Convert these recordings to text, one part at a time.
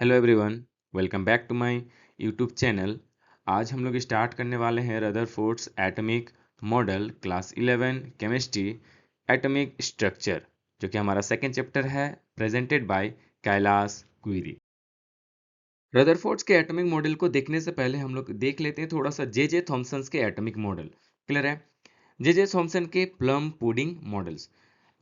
Hello everyone, welcome back to my YouTube channel. आज हम लोग स्टार्ट करने वाले हैं Rutherford's atomic model class 11 chemistry atomic structure, जो कि हमारा सेकंड चैप्टर है, प्रेजेंटेड बाय कैलाश क्विरी। रदरफोर्ड्स के एटॉमिक मॉडल को देखने से पहले हम लोग देख लेते हैं थोड़ा सा जे थॉमसन के एटॉमिक मॉडल। क्लियर है? जे थॉमसन के plum pudding models.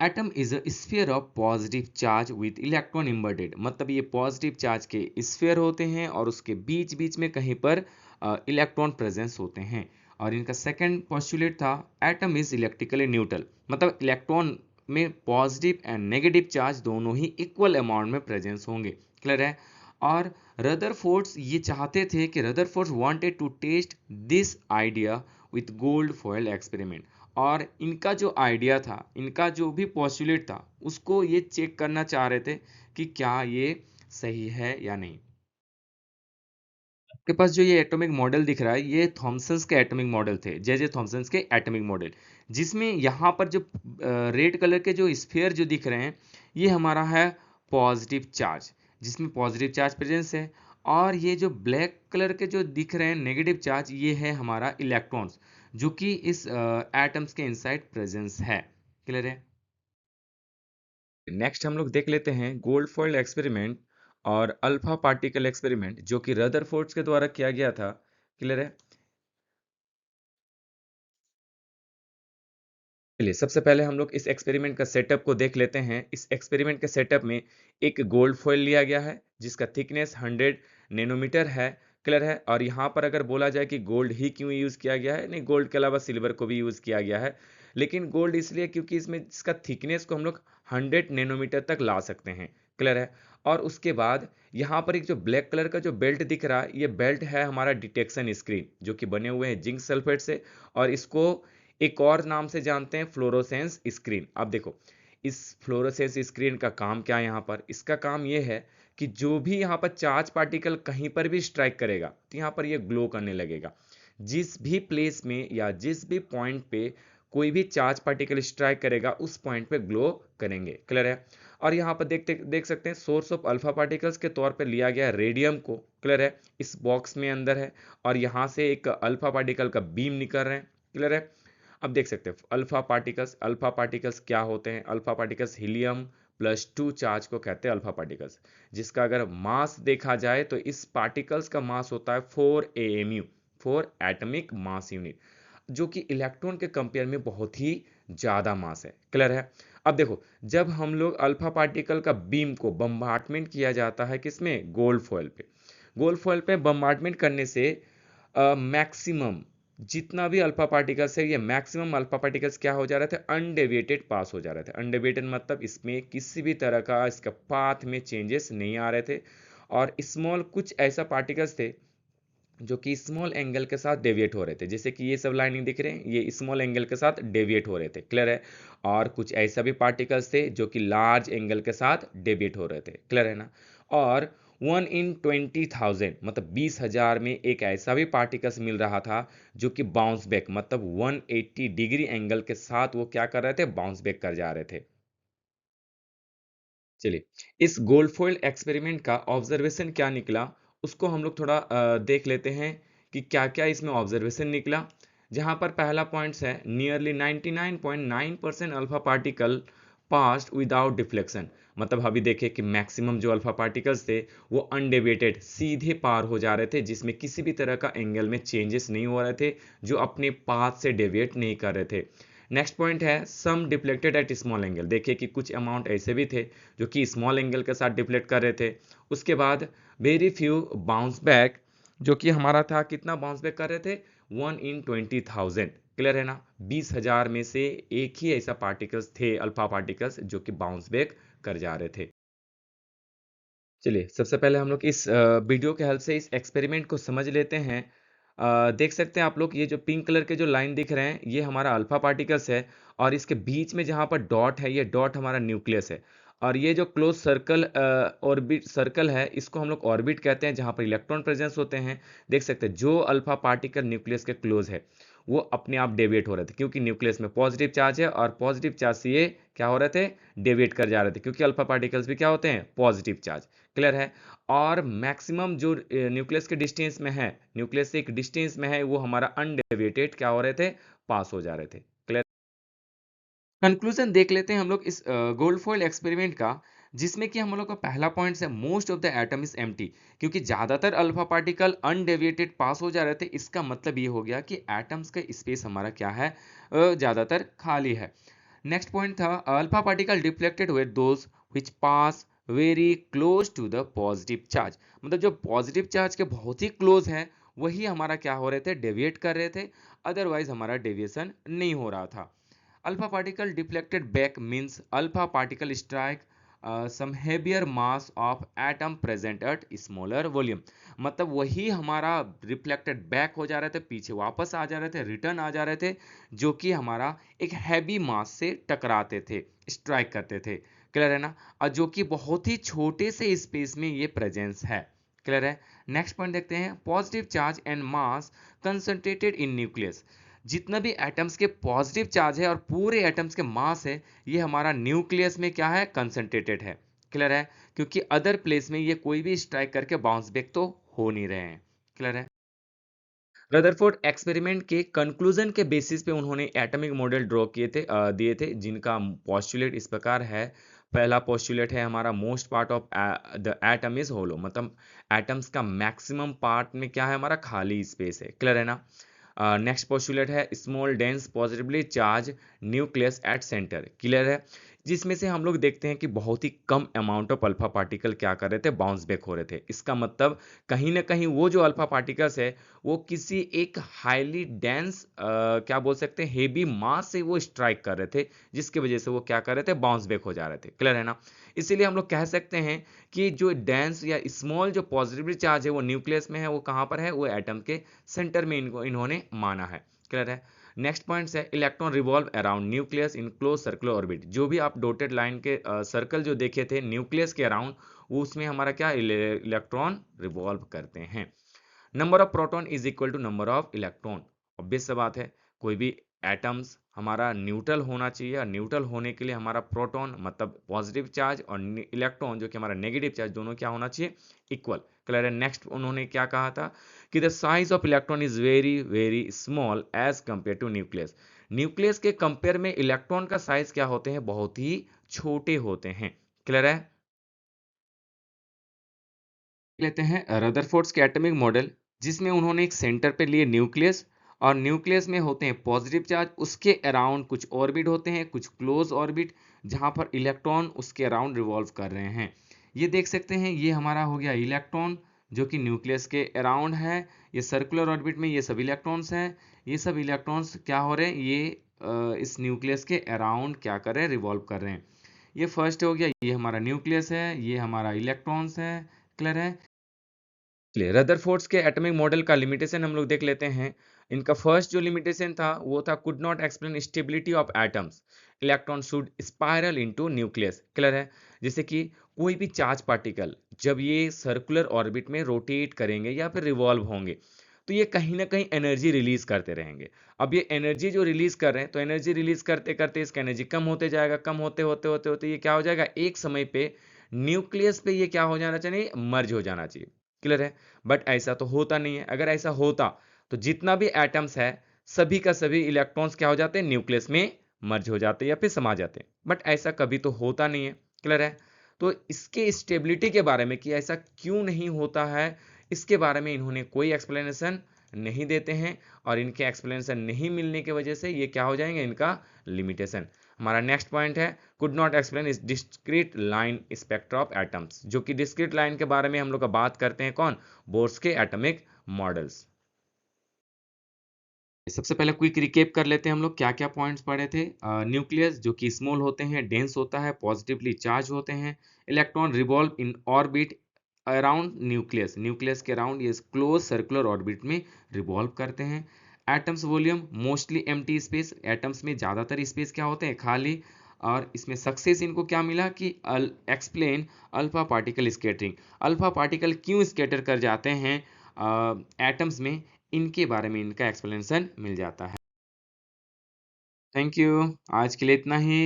Atom is a sphere of positive charge with electron inverted, मतलब ये पॉजिटिव चार्ज के स्फीयर होते हैं और उसके बीच बीच में कहीं पर इलेक्ट्रॉन प्रेजेंस होते हैं। और इनका सेकंड पोस्टुलेट था एटम इज इलेक्ट्रिकली न्यूट्रल, मतलब इलेक्ट्रॉन में पॉजिटिव एंड नेगेटिव चार्ज दोनों ही इक्वल अमाउंट में प्रेजेंस होंगे। क्लियर है? और रदरफोर्ड्स ये चाहते थे कि Rutherford's wanted to test this idea with gold foil experiment. और इनका जो आइडिया था, इनका जो भी पॉस्टुलेट था, उसको ये चेक करना चाह रहे थे कि क्या ये सही है या नहीं। आपके पास जो ये एटॉमिक मॉडल दिख रहा है, ये थॉमसन्स के एटॉमिक मॉडल थे, जे थॉमसन्स के एटॉमिक मॉडल, जिसमें यहाँ पर जो रेड कलर के जो स्फीयर जो दिख रहे हैं, ये हमारा है पॉजिटिव चार्ज, जिसमें पॉजिटिव चार्ज प्रेजेंस है। और ये जो ब्लैक कलर के जो दिख रहे हैं नेगेटिव चार्ज, ये है हमारा इलेक्ट्रॉन्स, जो कि इस एटम्स के इनसाइड प्रेजेंस है। क्लियर है? नेक्स्ट हम लोग देख लेते हैं गोल्ड फॉइल एक्सपेरिमेंट और अल्फा पार्टिकल एक्सपेरिमेंट, जो कि रदरफोर्ड्स के द्वारा किया गया था। क्लियर है? चलिए, सबसे पहले हम लोग इस एक्सपेरिमेंट का सेटअप को देख लेते हैं। इस एक्सपेरिमेंट के सेटअप में एक गोल्ड फॉइल लिया गया है, जिसका थिकनेस 100 नैनोमीटर है। क्लियर है? और यहाँ पर अगर बोला जाए कि गोल्ड ही क्यों यूज़ किया गया है, नहीं, गोल्ड के अलावा सिल्वर को भी यूज़ किया गया है, लेकिन गोल्ड इसलिए क्योंकि इसमें इसका थिकनेस को हम लोग 100 नैनोमीटर तक ला सकते हैं। क्लियर है? और उसके बाद यहाँ पर एक जो ब्लैक कलर का जो बेल्ट दिख रहा है, ये बेल्ट है हमारा डिटेक्शन स्क्रीन, जो कि बने हुए हैं जिंक सल्फेट से, और इसको एक और नाम से जानते हैं फ्लोरोसेंस स्क्रीन। अब देखो, इस फ्लोरोसेंस स्क्रीन का काम क्या है? यहाँ पर इसका काम ये है कि जो भी यहाँ पर चार्ज पार्टिकल कहीं पर भी स्ट्राइक करेगा, तो यहाँ पर ये ग्लो करने लगेगा। जिस भी प्लेस में या जिस भी पॉइंट पे कोई भी चार्ज पार्टिकल स्ट्राइक करेगा, उस पॉइंट पे ग्लो करेंगे। क्लियर है? और यहाँ पर देख सकते हैं सोर्स ऑफ अल्फा पार्टिकल्स के तौर पे लिया गया रेडियम को। क्लियर है? इस बॉक्स में अंदर है, और यहाँ से एक अल्फा पार्टिकल का बीम निकल रहे हैं। क्लियर है? अब देख सकते हैं अल्फा पार्टिकल्स क्या होते हैं? अल्फा पार्टिकल्स हीलियम +2 चार्ज को कहते हैं अल्फा पार्टिकल्स, जिसका अगर मास देखा जाए तो इस पार्टिकल्स का मास होता है 4 AMU, 4 एटॉमिक मास यूनिट, जो कि इलेक्ट्रॉन के कंपेयर में बहुत ही ज़्यादा मास है। क्लियर है? अब देखो, जब हम लोग अल्फा पार्टिकल का बीम को बम्बार्टमेंट किया जाता है किसमें? गोल्ड फॉइल पे। गोल्ड फॉइल पे बम्बार्टमेंट करने से मैक्सिमम जितना भी अल्फा पार्टिकल्स है, ये मैक्सिमम अल्फा पार्टिकल्स क्या हो जा रहे थे? अनडेविएटेड पास हो जा रहे थे। अनडेविएटेड मतलब इसमें किसी भी तरह का इसका पाथ में चेंजेस नहीं आ रहे थे। और स्मॉल कुछ ऐसा पार्टिकल्स थे जो कि स्मॉल एंगल के साथ डेविएट हो रहे थे, जैसे कि ये सब लाइनिंग दिख रहे हैं, ये स्मॉल एंगल के साथ डेविएट हो रहे थे। क्लियर है? और कुछ ऐसा भी पार्टिकल्स थे जो कि लार्ज एंगल के साथ डेविएट हो रहे थे। क्लियर है ना? और 1 in 20,000, मतलब 20,000 में एक ऐसा भी पार्टिकल्स मिल रहा था जो कि बाउंस बैक, मतलब 180 डिग्री एंगल के साथ वो क्या कर रहे थे? बाउंस बैक कर जा रहे थे। चलिए, इस गोल्डफोल्ड एक्सपेरिमेंट का ऑब्जर्वेशन क्या निकला, उसको हम लोग थोड़ा देख लेते हैं कि क्या क्या इसमें ऑब्जर्वेशन निकला। जहां पर पहला पॉइंट्स है, nearly 99.9% alpha particle passed without deflection, मतलब अभी देखे कि मैक्सिमम जो अल्फा पार्टिकल्स थे वो अनडेविएटेड सीधे पार हो जा रहे थे, जिसमें किसी भी तरह का एंगल में चेंजेस नहीं हो रहे थे, जो अपने पाथ से डेविएट नहीं कर रहे थे। नेक्स्ट पॉइंट है सम डिफ्लेक्टेड एट स्मॉल एंगल, देखिए कि कुछ अमाउंट ऐसे भी थे जो कि स्मॉल एंगल के साथ डिफ्लेक्ट कर रहे थे। उसके बाद वेरी फ्यू बाउंस बैक, जो कि हमारा था कितना बाउंस बैक कर रहे थे? 1 in 20,000। क्लियर है ना? 20,000 में से एक ही ऐसा पार्टिकल्स थे, अल्फा पार्टिकल्स, जो कि बाउंस बैक कर जा रहे थे। चलिए, सबसे पहले हम लोग इस वीडियो के हेल्प से इस एक्सपेरिमेंट को समझ लेते हैं। देख सकते हैं आप लोग, ये जो पिंक कलर के जो लाइन दिख रहे हैं, ये हमारा अल्फा पार्टिकल्स है, और इसके बीच में जहाँ पर डॉट है, ये डॉट हमारा न्यूक्लियस है। और ये जो क्लोज सर्कल ऑर्बिट सर्कल है, इसको हम लोग ऑर्बिट कहते हैं, जहाँ पर इलेक्ट्रॉन प्रेजेंस होते हैं। देख सकते हैं जो अल्फा पार्टिकल न्यूक्लियस के क्लोज है, वो अपने आप डेविएट हो रहे थे, क्योंकि न्यूक्लियस में पॉजिटिव चार्ज है और पॉजिटिव चार्ज से ये क्या हो रहे थे, डेविएट कर जा रहे थे, क्योंकि अल्फा पार्टिकल्स भी क्या होते हैं, पॉजिटिव चार्ज। क्लियर है। और मैक्सिमम जो न्यूक्लियस के डिस्टेंस में है, न्यूक्लियस से एक डिस्टेंस में है, वो हमारा अनडेविएटेड क्या हो रहे थे, पास हो जा रहे थे। क्लियर। कंक्लूजन देख लेते हैं हम लोग इस गोल्ड फॉइल एक्सपेरिमेंट का, जिसमें कि हम लोग का पहला पॉइंट है most of the atom is empty, क्योंकि ज्यादातर अल्फा पार्टिकल अनडेविएटेड पास हो जा रहे थे। इसका मतलब ये हो गया कि एटम्स का स्पेस हमारा क्या है, ज्यादातर खाली है। नेक्स्ट पॉइंट था alpha particle deflected with those which pass very close to the positive charge, मतलब जो पॉजिटिव चार्ज के बहुत ही क्लोज है वही हमारा क्या हो रहे थे, डेविएट कर रहे थे, अदरवाइज हमारा डेविएशन नहीं हो रहा था। Alpha particle deflected back means alpha particle strike some heavier mass of atom present at smaller volume, मतलब वही हमारा रिफ्लेक्टेड बैक हो जा रहे थे, पीछे वापस आ जा रहे थे, रिटर्न आ जा रहे थे, जो कि हमारा एक हैवी मास से टकराते थे, स्ट्राइक करते थे। क्लियर है ना। और जो कि बहुत ही छोटे से स्पेस में ये प्रेजेंस है। क्लियर है। नेक्स्ट पॉइंट देखते हैं positive charge and mass concentrated in nucleus, जितना भी एटम्स के पॉजिटिव चार्ज है और पूरे एटम्स के मास है, ये हमारा न्यूक्लियस में क्या है, कंसंट्रेटेड है। क्लियर है। क्योंकि अदर प्लेस में ये कोई भी स्ट्राइक करके बाउंस बैक तो हो नहीं रहे हैं। क्लियर है। रदरफोर्ड एक्सपेरिमेंट के कंक्लूजन के बेसिस पे उन्होंने एटॉमिक मॉडल ड्रॉ किए थे, दिए थे, जिनका पोस्टुलेट इस प्रकार है। पहला पोस्टुलेट है हमारा most part of the atom is hollow, मतलब एटम्स का मैक्सिमम पार्ट में क्या है, हमारा खाली स्पेस है। क्लियर है ना। नेक्स्ट पोस्टुलेट है small dense positively charge nucleus at centre. Clear है। जिसमें से हम लोग देखते हैं कि बहुत ही कम अमाउंट ऑफ अल्फा पार्टिकल क्या कर रहे थे, बाउंस बैक हो रहे थे। इसका मतलब कहीं ना कहीं वो जो अल्फा पार्टिकल्स है वो किसी एक हाईली डेंस क्या बोल सकते हैं, हेवी मास से वो स्ट्राइक कर रहे थे, जिसकी वजह से वो क्या कर रहे थे, बाउंस बैक हो जा रहे थे। क्लियर है ना। इसीलिए हम लोग कह सकते हैं कि जो डेंस या स्मॉल जो पॉजिटिवली चार्ज है वो न्यूक्लियस में है, वो कहां पर है, वो एटम के सेंटर में इन्होंने माना है। क्लियर है। नेक्स्ट पॉइंट है electron revolve around nucleus in close circular orbit, जो भी आप डॉटेड लाइन के सर्कल जो देखे थे न्यूक्लियस के अराउंड, वो उसमें हमारा क्या इलेक्ट्रॉन रिवॉल्व करते हैं। Number of proton is equal to number of electron. Obvious सी बात है, कोई भी एटम्स हमारा न्यूट्रल होना चाहिए, और न्यूट्रल होने के लिए हमारा प्रोटॉन मतलब पॉजिटिव चार्ज और इलेक्ट्रॉन जो कि हमारा नेगेटिव चार्ज, दोनों क्या होना चाहिए, इक्वल। क्लियर है। नेक्स्ट उन्होंने क्या कहा था कि the size of electron is very very small as compare to nucleus, nucleus के कंपेयर में इलेक्ट्रॉन का साइज क्या होते हैं, बहुत ही छोटे होते हैं। क्लियर है। लेते हैं रदरफोर्ड्स के एटॉमिक मॉडल, जिसमें उन्होंने एक सेंटर पे लिए न्यूक्लियस, और न्यूक्लियस में होते हैं पॉजिटिव चार्ज, उसके अराउंड कुछ ऑर्बिट होते हैं, कुछ क्लोज ऑर्बिट, जहां पर इलेक्ट्रॉन उसके अराउंड रिवॉल्व कर रहे हैं। ये देख सकते हैं, ये हमारा हो गया इलेक्ट्रॉन जो कि न्यूक्लियस के अराउंड है। ये सर्कुलर ऑर्बिट में ये सब इलेक्ट्रॉन्स हैं। ये सब इलेक्ट्रॉन्स क्या हो रहे हैं, ये इस न्यूक्लियस के अराउंड क्या कर रहे हैं, रिवॉल्व कर रहे हैं। ये फर्स्ट हो गया, ये हमारा न्यूक्लियस है, ये हमारा इलेक्ट्रॉन्स है। क्लियर है। चलिए रदरफोर्ड्स के एटॉमिक मॉडल का लिमिटेशन हम लोग देख लेते हैं। इनका फर्स्ट जो लिमिटेशन था वो था could not explain stability of atoms, electron should spiral into nucleus. Clear है। जैसे कि कोई भी चार्ज पार्टिकल जब ये सर्कुलर ऑर्बिट में रोटेट करेंगे या फिर रिवॉल्व होंगे, तो ये कहीं ना कहीं एनर्जी रिलीज करते रहेंगे। अब ये एनर्जी जो रिलीज कर रहे हैं, तो एनर्जी रिलीज करते करते इसका एनर्जी कम होते जाएगा, कम होते होते होते होते ये क्या हो जाएगा, एक समय पे न्यूक्लियस पे ये क्या हो जाना चाहिए, मर्ज हो जाना चाहिए। क्लियर है। बट ऐसा तो होता नहीं है। अगर ऐसा होता तो जितना भी एटम्स है, सभी का सभी इलेक्ट्रॉन्स क्या हो जाते हैं, न्यूक्लियस में मर्ज हो जाते हैं या फिर समा जाते हैं। बट ऐसा कभी तो होता नहीं है। क्लियर है। तो इसके स्टेबिलिटी के बारे में कि ऐसा क्यों नहीं होता है, इसके बारे में इन्होंने कोई एक्सप्लेनेशन नहीं देते हैं, और इनके एक्सप्लेनेशन नहीं मिलने की वजह से ये क्या हो जाएंगे, इनका लिमिटेशन। हमारा नेक्स्ट पॉइंट है कुड नॉट एक्सप्लेन इस discrete line spectra of atoms, जो कि डिस्क्रीट लाइन के बारे में हम लोग का बात करते हैं कौन, बोर्स के एटॉमिक मॉडल्स। सबसे पहले क्विक रिकेप कर लेते हैं हम लोग क्या क्या पॉइंट्स पढ़े थे। न्यूक्लियस जो कि स्मॉल होते हैं, डेंस होता है, पॉजिटिवली चार्ज होते हैं, electron revolve in orbit around nucleus, nucleus के अराउंड ये क्लोज सर्कुलर ऑर्बिट में रिवॉल्व करते हैं। Atoms volume mostly empty space, atoms में ज़्यादातर स्पेस क्या होते हैं, खाली। और इसमें सक्सेस इनको क्या मिला कि explain alpha particle scattering, alpha particle क्यों स्कैटर कर जाते हैं एटम्स में, इनके बारे में इनका एक्सप्लेनेशन मिल जाता है। Thank you. आज के लिए इतना ही।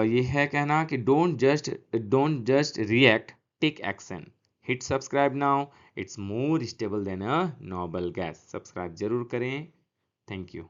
ये है कहना कि don't just react, take action. Hit subscribe now, it's more stable than a noble gas. Subscribe जरूर करें। Thank you.